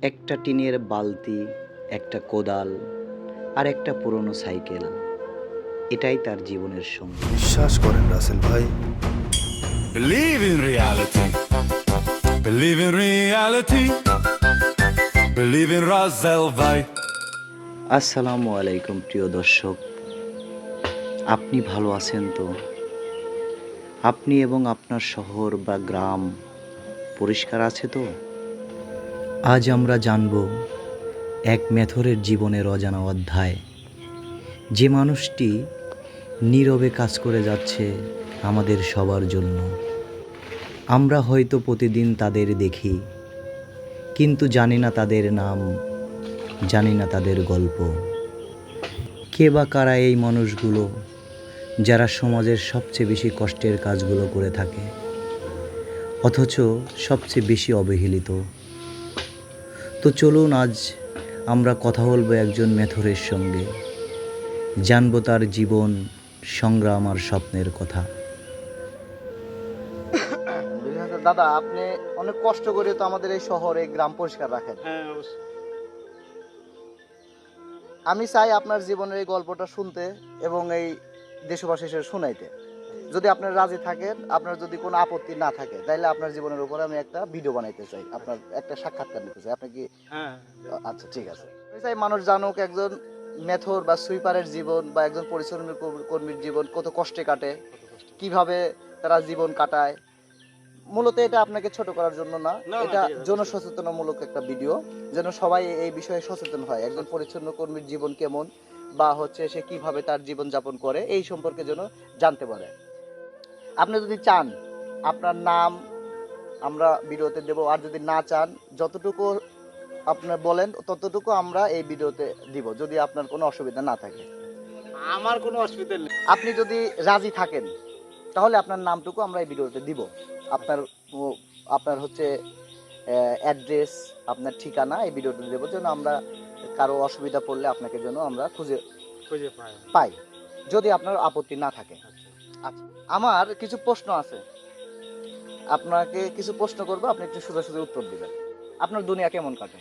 একটা টিনের বালতি, একটা কোদাল আর একটা পুরনো সাইকেল, এটাই তার জীবনের সঙ্গী। বিশ্বাস করেন রাসেল ভাই, Believe in reality. Believe in reality. Believe in Razel ভাই। আসসালামু আলাইকুম প্রিয় দর্শক, আপনি ভালো আছেন তো? আপনি এবং আপনার শহর বা গ্রাম পরিষ্কার আছে তো? আজ আমরা জানব এক মেথরের জীবনের অজানা অধ্যায়, যে মানুষটি নীরবে কাজ করে যাচ্ছে আমাদের সবার জন্য। আমরা হয়তো প্রতিদিন তাদের দেখি, কিন্তু জানি না তাদের নাম, জানি না তাদের গল্প। কে বা কারা এই মানুষগুলো যারা সমাজের সবচেয়ে বেশি কষ্টের কাজগুলো করে থাকে, অথচ সবচেয়ে বেশি অবহেলিত? তো চলুন আজ আমরা কথা বলবো একজন মেথরের সঙ্গে, জানবো তার জীবন, সংগ্রাম আর স্বপ্নের কথা। দাদা, আপনি অনেক কষ্ট করে তো আমাদের এই শহরে গ্রাম পরিষ্কার রাখেন। হ্যাঁ, অবশ্যই। আমি চাই আপনার জীবনের এই গল্পটা শুনতে এবং এই দেশবাসী হিসেবে শুনাইতে। যদি আপনার রাজি থাকেন, আপনার যদি কোনো আপত্তি না থাকে, তাহলে আপনার জীবনের উপরে আমি একটা ভিডিও বানাইতে চাই, আপনার একটা সাক্ষাৎকার নিতে চাই। আপনি কি? হ্যাঁ, আচ্ছা, ঠিক আছে। আমি চাই মানুষ জানুক একজন মেথর বা সুইপারের জীবন বা একজন পরিশ্রমী কর্মীর জীবন কত কষ্টে কাটে, কত কষ্ট। কিভাবে তারা জীবন কাটায়। মূলত এটা আপনাকে ছোট করার জন্য না, না, এটা ঠিক আছে, জনসচেতনামূলক একটা ভিডিও, যেন সবাই এই বিষয়ে সচেতন হয়। একজন পরিচ্ছন্ন কর্মীর জীবন কেমন, বা হচ্ছে সে কিভাবে তার জীবন যাপন করে, এই সম্পর্কে যেন জানতে পারে। আপনি যদি চান, আপনার নাম আমরা ভিডিওতে দেব, আর যদি না চান, যতটুকু আপনি বলেন ততটুকু আমরা এই ভিডিওতে দিব, যদি আপনার কোনো অসুবিধা না থাকে। আমার কোনো অসুবিধা নেই। আপনি যদি রাজি থাকেন, তাহলে আপনার নামটুকু আমরা এই ভিডিওতে দিব। আপনার আপনার হচ্ছে অ্যাড্রেস, আপনার ঠিকানা এই ভিডিওতে দেবো, যেন আমরা কারো অসুবিধা পড়লে আপনাকে যেন আমরা খুঁজে খুঁজে পাই। পাই, যদি আপনার আপত্তি না থাকে। আচ্ছা। আচ্ছা, আমার কিছু প্রশ্ন আছে, আপনাকে কিছু প্রশ্ন করবো, আপনি একটু সোজাসুজি উত্তর দিবেন। আপনার দুনিয়া কেমন কাটে?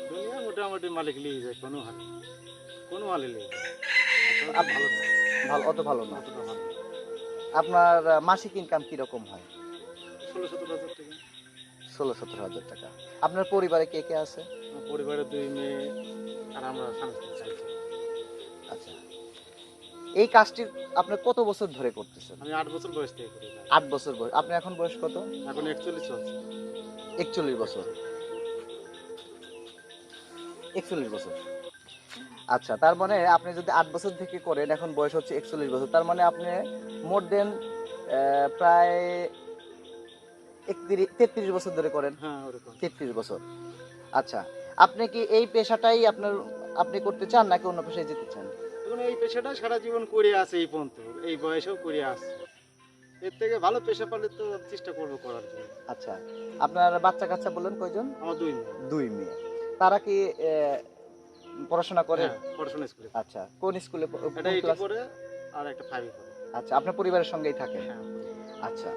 দুনিয়া মোটামুটি মালিক লিয়ে যায়, কোনো হালে লিয়ে যায়। আপ- ভালো না, ভালো, অত ভালো না। অতটা ভালো না। আপনার মাসিক ইনকাম কিরকম হয়? 16-17 হাজার টাকা। 16-17 হাজার টাকা। আপনার পরিবারে কে কে আছে? আমার পরিবারে 2 মেয়ে আর আমরা স্বামী-স্ত্রী চাইছি। আচ্ছা, এই কাজটি আপনি কত বছর ধরে করতেছেন? আমি 8 বছর বয়স থেকে করি। 8 বছর বয়স। আপনি এখন বয়স কত? এখন 41 চলছে। 41 বছর। 41 বছর। আচ্ছা, তার মানে আপনি যদি 8 বছর থেকে করেন, এখন বয়স হচ্ছে 41 বছর, তার মানে আপনি মোর দেন প্রায় 33 বছর ধরে করেন। হ্যাঁ, ওরকম। 33 বছর। আচ্ছা, আপনি কি এই পেশাটাই আপনি করতে চান, নাকি অন্য পেশায় যেতে চান? এখন এই পেশাটা সারা জীবন করে আছে এই পর্যন্ত, এই বয়সেও করে আসছে। এর থেকে ভালো পেশা পেলে তো চেষ্টা করবো করার জন্য। আচ্ছা, আপনার বাচ্চা কাচ্চা বললেন কয়জন? আমার 2 মেয়ে। 2 মেয়ে। তারা কি পড়াশোনা করে? হ্যাঁ, পড়াশোনা স্কুলে। আচ্ছা, কোন স্কুলে? একটা 8 পড়ে আর একটা 5 পড়ে। আচ্ছা, আপনার পরিবারের সঙ্গেই থাকেন? হ্যাঁ। আচ্ছা,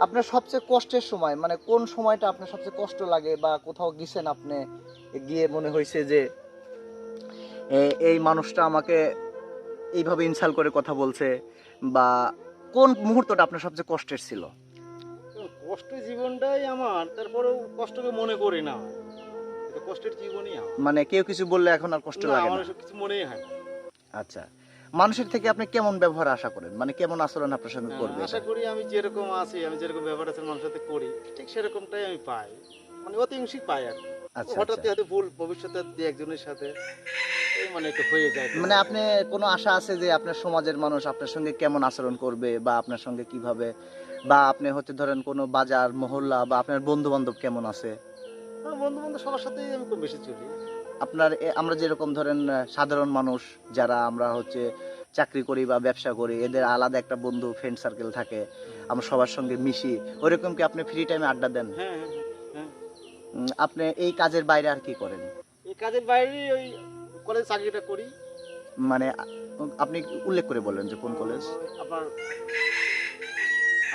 আপনার সবচেয়ে কষ্টের সময়, মানে কোন সময়টা আপনার সবচেয়ে কষ্ট লাগে, বা কোথাও গেছেন আপনি, গিয়ে মনে হয়েছে যে এই মানুষটা আমাকে এইভাবে ইনসাল্ট করে কথা বলছে, বা কোন মুহূর্তটা আপনার সবচেয়ে কষ্টের ছিল? তো কষ্টের জীবনটাই আমার, তারপরেও কষ্টকে মনে করি না। এটা কষ্টের জীবনই আমার। মানে কেউ কিছু বললে এখন আর কষ্ট না, লাগে আমার না? এসব কিছু মনেই হয় না। আচ্ছা, মানুষের থেকে আপনি কেমন ব্যবহার আশা করেন, মানে কেমন আচরণ আপনার সঙ্গে করবে? আশা করি আমি যেরকম আছি, আমি যেরকম ব্যবহার আছে মানুষের সাথে করি, ঠিক সেরকমটাই আমি পাই। মানে অতিংশিক পাই আর কি। আচ্ছা, হঠাৎ আচ্ছা। হয়তো ভুল ভবিষ্যতে দিয়ে একজনের সাথে এই মানে একটু হয়ে যায়। মানে আপনি কোনো আশা আছে যে আপনার সমাজের মানুষ আপনার সঙ্গে কেমন আচরণ করবে, বা আপনার সঙ্গে কিভাবে, বা আপনি হচ্ছে ধরেন কোনো বাজার মহল্লা, বা আপনার বন্ধু বান্ধব কেমন আছে? বন্ধু বান্ধব সবার সাথেই আমি খুব বেশি চলি। আপনার আমরা যেরকম ধরেন সাধারণ মানুষ যারা আমরা হচ্ছে চাকরি করি বা ব্যবসা করি, এদের আলাদা একটা বন্ধু ফ্রেন্ড সার্কেল থাকে, আমরা সবার সঙ্গে মিশি, ওইরকম কি আপনি ফ্রি টাইমে আড্ডা দেন? হ্যাঁ, হ্যাঁ, হ্যাঁ। আপনি এই কাজের বাইরে আর কি করেন? এই কাজের বাইরে ওই কলেজ চাকরিটা করি। মানে আপনি উল্লেখ করে বলেন যে কোন কলেজ? আপনার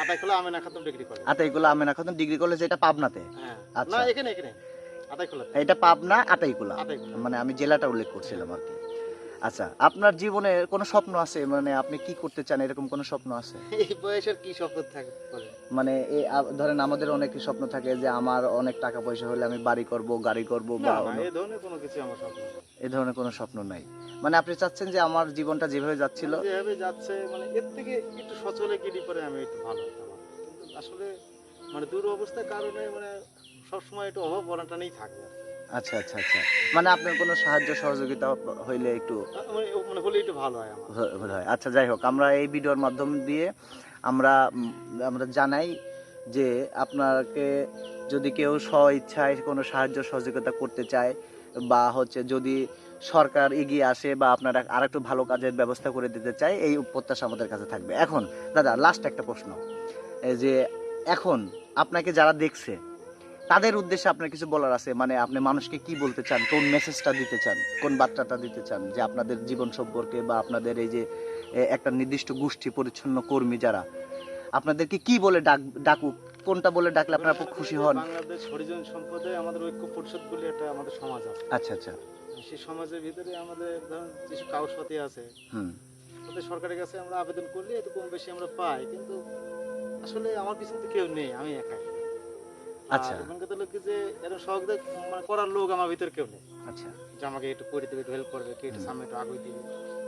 আতাইকুলা আমেনা খাতুন ডিগ্রি কলেজ। এগুলো আমেনা খাতুন ডিগ্রি কলেজ, এটা পাবনাতে? হ্যাঁ। আচ্ছা। না, এখানে আতাইকুলা এটা পাবনা আটাইকুলা, আতাইকুলা। মানে আমি জেলাটা উল্লেখ করছিলাম আর কি। আচ্ছা, আপনার জীবনে কোনো স্বপ্ন আছে, মানে আপনি কি করতে চান, এরকম কোনো স্বপ্ন আছে? এই বয়সের কি স্বপ্ন থাকে করে? মানে ধরেন আমাদের অনেক স্বপ্ন থাকে যে আমার অনেক টাকা পয়সা হলে আমি বাড়ি করব, গাড়ি করব, না বা না, এই ধরনের কোনো কিছু আমার স্বপ্ন নেই। এই ধরনের কোনো স্বপ্ন নাই। মানে আপনি চাচ্ছেন যে আমার জীবনটা যেভাবে যাচ্ছিল, মানে যেভাবে যাচ্ছে, মানে এর থেকে একটু সচলে গেলে পরে আমি একটু ভালো হতাম আর কি। কিন্তু আসলে মানে দুরবস্থার কারণে মানে সবসময় একটু অভাব অনাটনেই থাকে আর কি। আচ্ছা আচ্ছা আচ্ছা, মানে আপনার কোনো সাহায্য সহযোগিতা হইলে একটু মানে হলে একটু ভালো হয় আমার। হয়। আচ্ছা, যাই হোক, আমরা এই ভিডিওর মাধ্যম দিয়ে আমরা আমরা জানাই যে আপনাকে যদি কেউ স্ব ইচ্ছায় কোনো সাহায্য সহযোগিতা করতে চায়, বা হচ্ছে যদি সরকার এগিয়ে আসে বা আপনারা আরেকটু ভালো কাজের ব্যবস্থা করে দিতে চায়, এই প্রত্যাশা আমাদের কাছে থাকবে। এখন দাদা, লাস্ট একটা প্রশ্ন, এই যে এখন আপনাকে যারা দেখছে তাদের উদ্দেশ্যে আপনার কিছু বলার আছে, মানে আপনি মানুষকে কি বলতে চান, কোন মেসেজটা দিতে চান, কোন বার্তাটা দিতে চান, যে আপনাদের জীবন সম্পর্কে বা আপনাদের এই যে একটা নির্দিষ্ট গোষ্ঠী পরিচ্ছন্ন কর্মী যারা, আপনাদেরকে কি বলে ডাকুক, কোনটা বলে ডাকলে আপনারা খুব খুশি হন? বাংলাদেশ হরিজন সম্প্রদায় আমাদের ঐক্য পরিষদ বলে একটা আমাদের সমাজ আছে। আচ্ছা আচ্ছা, সেই সমাজের ভিতরে আমাদের ধরুন যেসব কাগজপাতি আছে, হুম, ওদের সরকারের কাছে আমরা আবেদন করলে একটু কম বেশি আমরা পাই, কিন্তু আসলে আমার পিছনে তো কেউ নেই, আমি একাই। আচ্ছা এখানকার লোক যে এরকম সহযোগিতা মানে করার লোক আমার ভিতরে কেউ নেই, আচ্ছা, যে আমাকে একটু করে দেবে, একটু হেল্প করবে, কে একটু সামনে একটু আগুয়ে দিবে,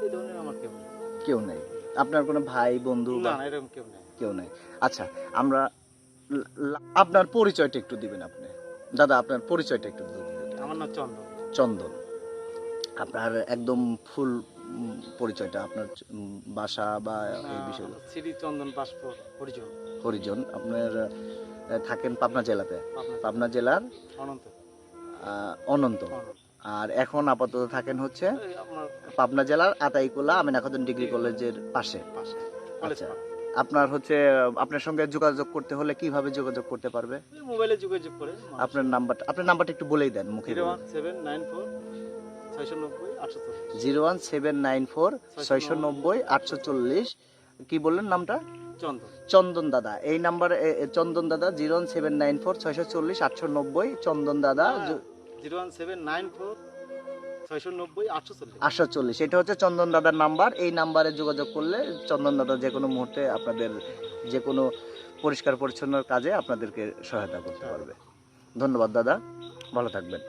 এই ধরনের আমার কেউ নেই। কেউ নেই? আপনার কোনো ভাই বন্ধু না বা না, এরকম কেউ নেই। কেউ নেই? আচ্ছা, আমরা আপনার পরিচয়টা একটু দিবেন আপনি দাদা, আপনার পরিচয়টা একটু দিবেন। আমার নাম চন্দন। চন্দন, আপনার একদম ফুল পরিচয়টা, আপনার বাসা বা এই বিষয়গুলো। শ্রী চন্দন পাসপোর হরিজন, হরিজন, আপনার থাকেন পাবনা জেলাতে, পাবনা পাবনা জেলার অনন্ত। অনন্ত, অনন্ত। আর এখন আপাতত থাকেন হচ্ছে এই আপনার পাবনা জেলার আতাইকুলা আমিনা খাতুন ডিগ্রি কলেজের পাশে। পাশে কলেজ আচ্ছা, পাড়া। আপনার হচ্ছে আপনার সঙ্গে যোগাযোগ করতে হলে কিভাবে যোগাযোগ করতে পারবে? এই মোবাইলে যোগাযোগ করে আপনার নাম্বারটা একটু বলেই দেন মুখে। 01794 690 840। 01794 690 840। কি বললেন নামটা? চন্দন। চন্দন দাদা, এই নাম্বারে চন্দন দাদা 01794 640 890, চন্দন দাদা 01794 690 840। 840, এটা হচ্ছে চন্দন দাদার নাম্বার। এই নাম্বারে যোগাযোগ করলে চন্দন দাদা যে কোনো মুহূর্তে আপনাদের যে কোনো পরিষ্কার পরিচ্ছন্ন কাজে আপনাদেরকে সহায়তা করতে পারবে। ধন্যবাদ দাদা, ভালো থাকবেন।